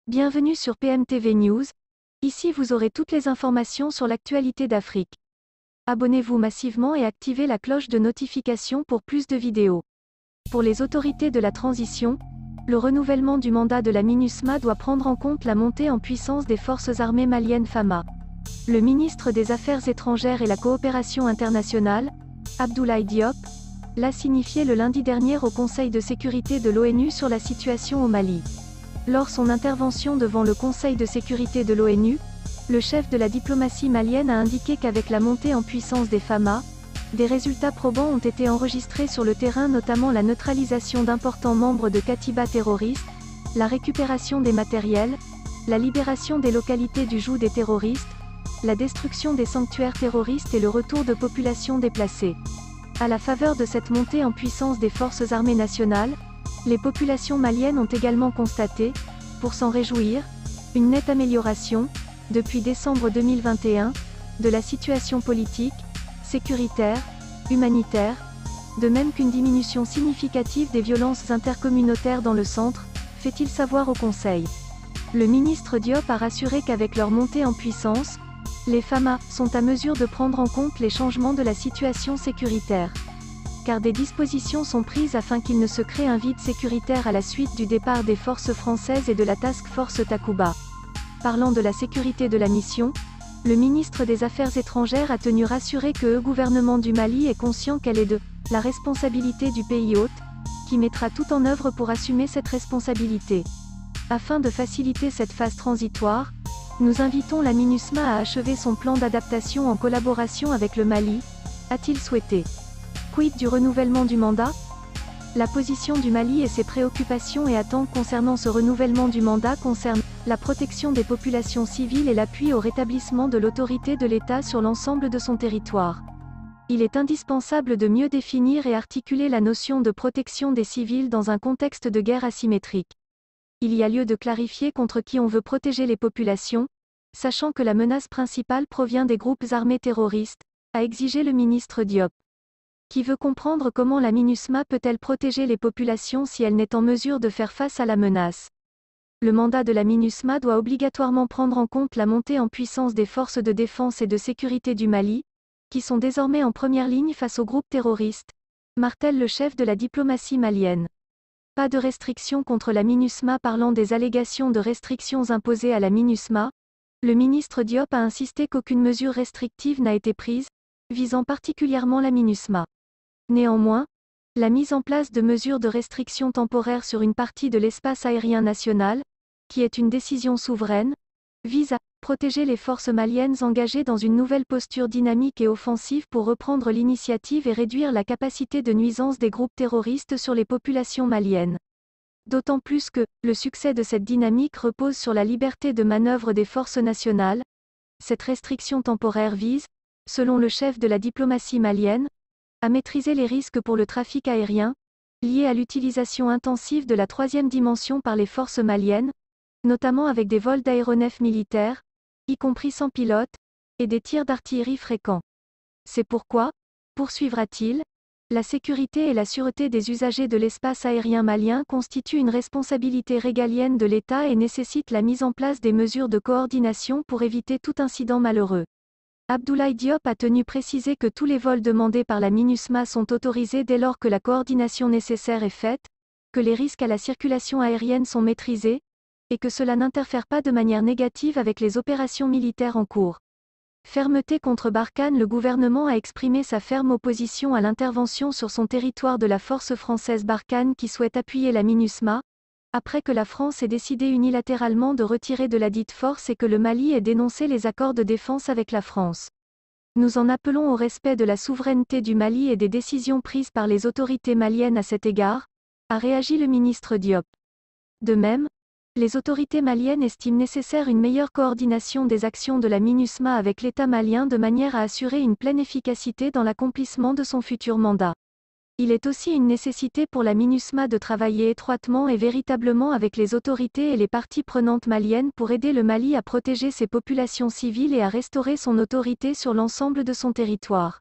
Bienvenue sur PMTV News. Ici vous aurez toutes les informations sur l'actualité d'Afrique. Abonnez-vous massivement et activez la cloche de notification pour plus de vidéos. Pour les autorités de la transition, le renouvellement du mandat de la MINUSMA doit prendre en compte la montée en puissance des forces armées maliennes FAMA. Le ministre des Affaires étrangères et la coopération internationale, Abdoulaye Diop, l'a signifié le lundi dernier au Conseil de sécurité de l'ONU sur la situation au Mali. Lors son intervention devant le Conseil de sécurité de l'ONU, le chef de la diplomatie malienne a indiqué qu'avec la montée en puissance des FAMA, des résultats probants ont été enregistrés sur le terrain, notamment la neutralisation d'importants membres de Katiba terroristes, la récupération des matériels, la libération des localités du joug des terroristes, la destruction des sanctuaires terroristes et le retour de populations déplacées. À la faveur de cette montée en puissance des forces armées nationales, les populations maliennes ont également constaté, pour s'en réjouir, une nette amélioration, depuis décembre 2021, de la situation politique, sécuritaire, humanitaire, de même qu'une diminution significative des violences intercommunautaires dans le centre, fait-il savoir au Conseil. Le ministre Diop a rassuré qu'avec leur montée en puissance, les FAMA sont à mesure de prendre en compte les changements de la situation sécuritaire. Car des dispositions sont prises afin qu'il ne se crée un vide sécuritaire à la suite du départ des forces françaises et de la Task Force Takuba. Parlant de la sécurité de la mission, le ministre des Affaires étrangères a tenu rassurer que le gouvernement du Mali est conscient qu'elle est de la responsabilité du pays hôte, qui mettra tout en œuvre pour assumer cette responsabilité. Afin de faciliter cette phase transitoire, nous invitons la MINUSMA à achever son plan d'adaptation en collaboration avec le Mali, a-t-il souhaité. Quid du renouvellement du mandat? La position du Mali et ses préoccupations et attentes concernant ce renouvellement du mandat concernent la protection des populations civiles et l'appui au rétablissement de l'autorité de l'État sur l'ensemble de son territoire. Il est indispensable de mieux définir et articuler la notion de protection des civils dans un contexte de guerre asymétrique. Il y a lieu de clarifier contre qui on veut protéger les populations, sachant que la menace principale provient des groupes armés terroristes, a exigé le ministre Diop. Qui veut comprendre comment la MINUSMA peut-elle protéger les populations si elle n'est en mesure de faire face à la menace. Le mandat de la MINUSMA doit obligatoirement prendre en compte la montée en puissance des forces de défense et de sécurité du Mali, qui sont désormais en première ligne face aux groupes terroristes, martèle le chef de la diplomatie malienne. Pas de restrictions contre la MINUSMA. Parlant des allégations de restrictions imposées à la MINUSMA, le ministre Diop a insisté qu'aucune mesure restrictive n'a été prise, visant particulièrement la MINUSMA. Néanmoins, la mise en place de mesures de restriction temporaire sur une partie de l'espace aérien national, qui est une décision souveraine, vise à protéger les forces maliennes engagées dans une nouvelle posture dynamique et offensive pour reprendre l'initiative et réduire la capacité de nuisance des groupes terroristes sur les populations maliennes. D'autant plus que le succès de cette dynamique repose sur la liberté de manœuvre des forces nationales. Cette restriction temporaire vise, selon le chef de la diplomatie malienne, à maîtriser les risques pour le trafic aérien, liés à l'utilisation intensive de la troisième dimension par les forces maliennes, notamment avec des vols d'aéronefs militaires, y compris sans pilote, et des tirs d'artillerie fréquents. C'est pourquoi, poursuivra-t-il, la sécurité et la sûreté des usagers de l'espace aérien malien constituent une responsabilité régalienne de l'État et nécessitent la mise en place des mesures de coordination pour éviter tout incident malheureux. Abdoulaye Diop a tenu préciser que tous les vols demandés par la MINUSMA sont autorisés dès lors que la coordination nécessaire est faite, que les risques à la circulation aérienne sont maîtrisés, et que cela n'interfère pas de manière négative avec les opérations militaires en cours. Fermeté contre Barkhane. Le gouvernement a exprimé sa ferme opposition à l'intervention sur son territoire de la force française Barkhane qui souhaite appuyer la MINUSMA, après que la France ait décidé unilatéralement de retirer de la dite force et que le Mali ait dénoncé les accords de défense avec la France. Nous en appelons au respect de la souveraineté du Mali et des décisions prises par les autorités maliennes à cet égard, a réagi le ministre Diop. De même, les autorités maliennes estiment nécessaire une meilleure coordination des actions de la MINUSMA avec l'État malien de manière à assurer une pleine efficacité dans l'accomplissement de son futur mandat. Il est aussi une nécessité pour la MINUSMA de travailler étroitement et véritablement avec les autorités et les parties prenantes maliennes pour aider le Mali à protéger ses populations civiles et à restaurer son autorité sur l'ensemble de son territoire.